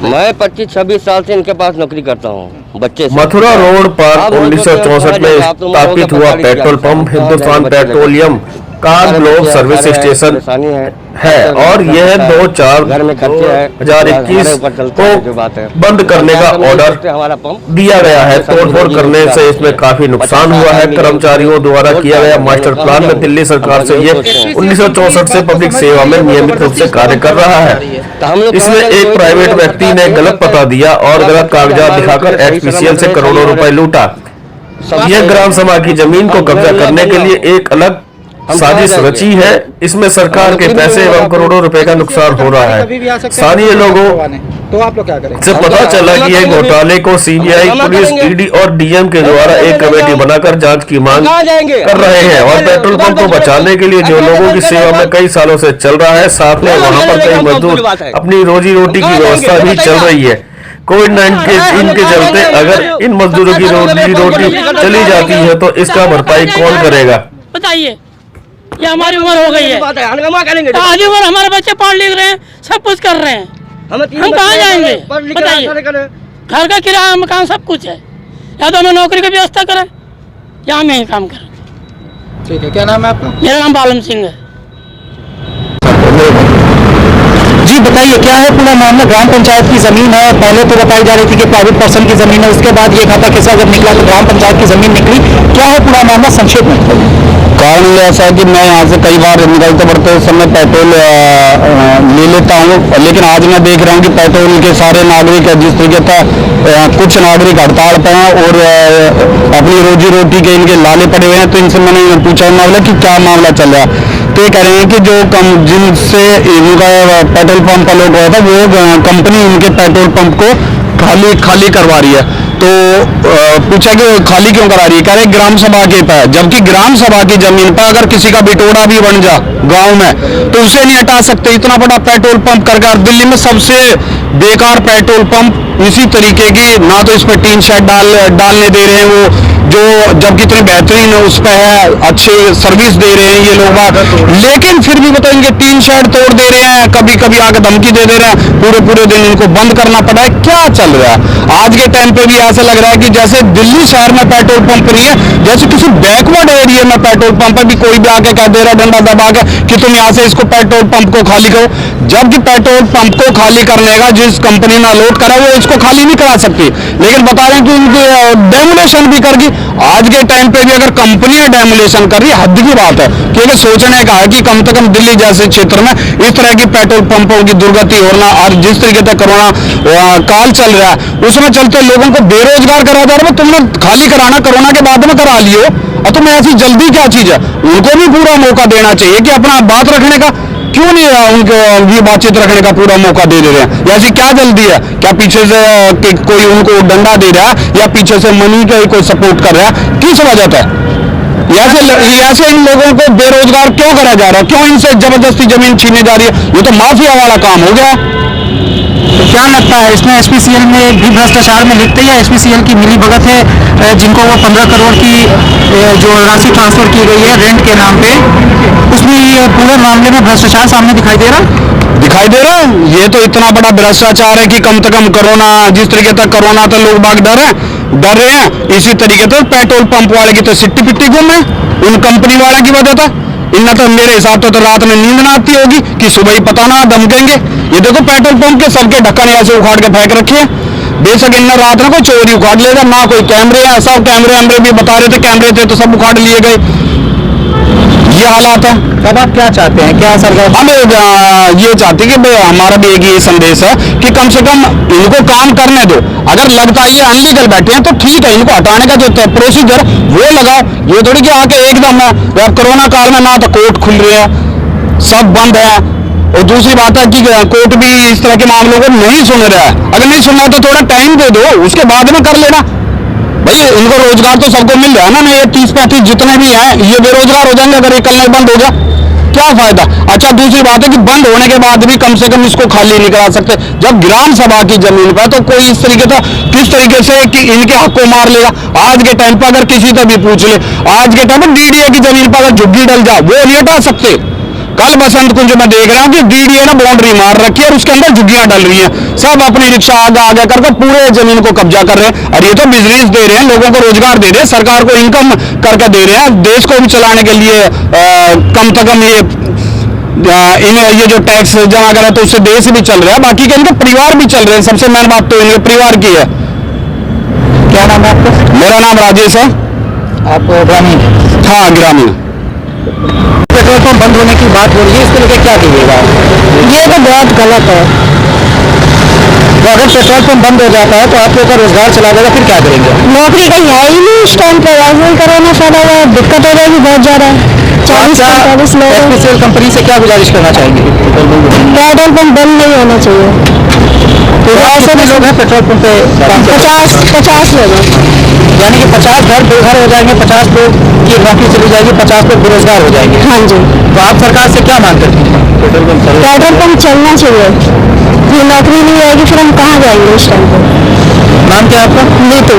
मैं 25-26 साल से इनके पास नौकरी करता हूँ बच्चे से। मथुरा रोड पर 1964 में स्थापित हुआ petrol pump Hindustan petroleum car block service station है और यह 2/4/2021 को बंद करने का ऑर्डर दिया गया है। तोड़फोड़ करने से इसमें काफी नुकसान हुआ है। कर्मचारियों द्वारा किया गया मास्टर प्लान में दिल्ली सरकार से ये 1964 से पब्लिक सेवा में नियमित रूप से कार्य कर रहा है। इसमें एक प्राइवेट व्यक्ति ने गलत पता दिया और गलत कागजात दिखाकर HPCL से करोड़ों रुपए लूटा। यह ग्राम सभा की जमीन को कब्जा करने के लिए एक अलग साजिश रची है। इसमें सरकार के पैसे एवं करोड़ों रुपए का नुकसान हो रहा है। स्थानीय लोगों तो आप लोग क्या करें? से पता चला कि एक घोटाले को CBI, पुलिस, ED और DM के द्वारा एक कमेटी बनाकर जांच की मांग कर रहे हैं और पेट्रोल पंप को बचाने के लिए जो लोगों की सेवा में कई सालों से चल रहा है, साथ में वहां पर कई मजदूर अपनी रोजी रोटी की व्यवस्था भी चल रही है। कोविड-19 के चलते अगर इन मजदूरों की रोजी रोटी चली जाती है तो इसका भरपाई कौन करेगा? बताइए, ये हमारी उम्र हो गई है, आधी उम्र हमारे बच्चे पढ़ लिख रहे हैं, सब कुछ कर रहे हैं, हम कहाँ जाएंगे? बताइए, घर का किराया मकान सब कुछ है, या तो हमें नौकरी की व्यवस्था करें या हम यही काम करें। ठीक है, क्या नाम है आपका? मेरा नाम बालम सिंह है। जी बताइए, क्या है पूरा मामला? ग्राम पंचायत की जमीन है, पहले तो बताई जा रही थी कि प्राइवेट पर्सन की जमीन है, उसके बाद ये खाता किस्सा जब निकला तो ग्राम पंचायत की जमीन निकली। क्या है पूरा मामला, संक्षेप में? कारण ऐसा है कि मैं यहाँ से कई बार निकलते बढ़ते समय पेट्रोल ले लेता हूँ, लेकिन आज मैं देख रहा हूँ कि पेट्रोल के सारे नागरिक जिस तरीके से कुछ नागरिक हड़ताल पे हैं और अपनी रोजी रोटी के इनके लाले पड़े हुए हैं। तो इनसे मैंने पूछा मामला कि क्या मामला चल रहा है, तो ये कह रहे हैं कि जो जिनसे इनका पेट्रोल पंप अलॉट हुआ था वो कंपनी इनके पेट्रोल पंप को खाली करवा रही है। तो पूछा कि खाली क्यों करा रही है, कह रहे ग्राम सभा के पे, जबकि ग्राम सभा की जमीन पर अगर किसी का बिटोड़ा भी बन जा गांव में तो उसे नहीं हटा सकते। इतना बड़ा पेट्रोल पंप करके, और दिल्ली में सबसे बेकार पेट्रोल पंप इसी तरीके की, ना तो इस पर टीन शेड डालने दे रहे हैं वो, जो जबकि इतनी बेहतरीन उस पर है, अच्छी सर्विस दे रहे हैं ये लोग बात, लेकिन फिर भी बताएंगे टीन शेड तोड़ दे रहे हैं, कभी कभी आके धमकी दे रहे हैं, पूरे दिन इनको बंद करना पड़ा है। क्या चल रहा है आज के टाइम पे? भी ऐसा लग रहा है कि जैसे दिल्ली शहर में पेट्रोल पंप नहीं है, जैसे किसी बैकवर्ड एरिया में पेट्रोल पंप है, भी कोई भी आके कह दे रहा डंडा दबा के कि तुम यहाँ से इसको पेट्रोल पंप को खाली करो, जबकि पेट्रोल पंप को खाली करने का जिस कंपनी ने अलॉट करा वो इसको खाली नहीं करा सकती, लेकिन बता रहे हैं कि उनकी डेमोलेशन भी करगी। आज के टाइम पे भी अगर कंपनियां डेमोलेशन कर रही है, हद की बात है, क्योंकि सोचने का है कि कम से कम दिल्ली जैसे क्षेत्र में इस तरह की पेट्रोल पंपों की दुर्गति होना और जिस तरीके से कोरोना काल चल रहा है उसमें चलते लोगों को बेरोजगार करा जा रहा है। तुमने खाली कराना कोरोना के बाद में करा लियो, और तुम्हें ऐसी जल्दी क्या चीज है? उनको भी पूरा मौका देना चाहिए कि अपना बात रखने का, क्यों नहीं उनको ये बातचीत रखने का पूरा मौका दे रहे हैं? ऐसी क्या जल्दी है? क्या पीछे से कोई उनको डंडा दे रहा है या पीछे से मनी का कोई सपोर्ट कर रहा है? किस वजह से ऐसे इन लोगों को बेरोजगार क्यों करा जा रहा है? क्यों इनसे जबरदस्ती जमीन छीने जा रही है? ये तो माफिया वाला काम हो गया। तो क्या लगता है इसमें HPCL में भी भ्रष्टाचार में लिखते हैं? HPCL की मिली भगत है, जिनको वो 15 करोड़ की जो राशि ट्रांसफर की गई है रेंट के नाम पे, उसमें ये पूरे मामले में भ्रष्टाचार सामने दिखाई दे रहा है। ये तो इतना बड़ा भ्रष्टाचार है कि कम से कम कोरोना, जिस तरीके से कोरोना तो लोग बाग डर रहे हैं, इसी तरीके से पेट्रोल पंप वाले की तो सिट्टी पिट्टी गुम है उन कंपनी वाले की वजह से। इनका तो मेरे हिसाब से तो रात में नींद ना आती होगी कि सुबह ही पता ना धमकेंगे। ये देखो पेट्रोल पंप के सबके ढक्कन ऐसे उखाड़ के फेंक रखे हैं, बेशक इन रात में कोई चोरी उखाड़ लेगा, ना कोई कैमरे हैं, सब कैमरे भी बता रहे थे कैमरे थे तो सब उखाड़ लिए गए। ये हालात है। अब आप क्या चाहते हैं? क्या सरकार? हम ये चाहते हैं कि हमारा भी एक ये संदेश है कि कम से कम इनको काम करने दो। अगर लगता है ये अनलीगल बैठे हैं तो ठीक है, इनको हटाने का जो प्रोसीजर वो लगाओ। ये थोड़ी कि आके एकदम कोरोना काल में ना तो कोर्ट खुल रहे हैं, सब बंद है, और दूसरी बात है कि कोर्ट भी इस तरह के मामलों को नहीं सुन रहा है। अगर नहीं सुन रहा तो थोड़ा टाइम दे दो, उसके बाद में कर लेना। भाई इनको रोजगार तो सबको मिल रहा है ना, ये 30-35 जितने भी हैं ये बेरोजगार हो जाएंगे अगर ये कल नहीं बंद हो गया, क्या फायदा? अच्छा दूसरी बात है कि बंद होने के बाद भी कम से कम इसको खाली नहीं करा सकते। जब ग्राम सभा की जमीन पर तो कोई इस तरीके से किस तरीके से कि इनके हक को मार लेगा। आज के टाइम पर अगर किसी से भी पूछ ले, आज के टाइम पर DDA की जमीन पर अगर झुग्गी डल जाए वो नहीं हटा सकते। कल बसंत कुंज में देख रहा हूँ कि डीडीए ने बाउंड्री मार रखी है और उसके अंदर झुग्गियां डल रही हैं, सब अपनी रिक्शा आगे करके पूरे जमीन को कब्जा कर रहे हैं। और ये तो बिजनेस दे रहे हैं, लोगों को रोजगार दे रहे हैं, सरकार को इनकम करके दे रहे हैं, देश को भी चलाने के लिए कम से कम ये जो टैक्स जमा करा तो उससे देश भी चल रहा है, बाकी के इनके परिवार भी चल रहे हैं। सबसे मेन बात तो इनके परिवार की है। क्या नाम है आपका? मेरा नाम राजेश है। आप ग्रामीण? हाँ, ग्रामीण। पेट्रोल पंप बंद होने की बात हो रही है, इसको लेकर क्या कहिएगा? ये तो बहुत गलत है। तो अगर पेट्रोल पंप बंद हो जाता है तो आप लोग का रोजगार चला जाएगा, फिर क्या करेंगे? नौकरी कहीं है ही नहीं इस टाइम पे, वैसे ही कोरोना फैला हुआ है, दिक्कत हो जाएगी बहुत ज्यादा। 40-45 लोग। एसपीसीएल कंपनी से क्या गुजारिश करना चाहेंगे? पेट्रोल पंप बंद नहीं होना चाहिए। तो कितने लोग हैं पेट्रोल पंप पे? 50 लोग हैं। यानी कि 50 घर बेघर हो जाएंगे, 50 लोग की नौकरी चली जाएगी, 50 लोग बेरोजगार हो जाएंगे। हाँ जी। तो आप सरकार से क्या मांग करती हैं? पेट्रोल पंप चलना चाहिए, ये नौकरी नहीं आएगी फिर हम कहाँ जाएंगे इस टाइम पे। नाम क्या है आपका? नीतू।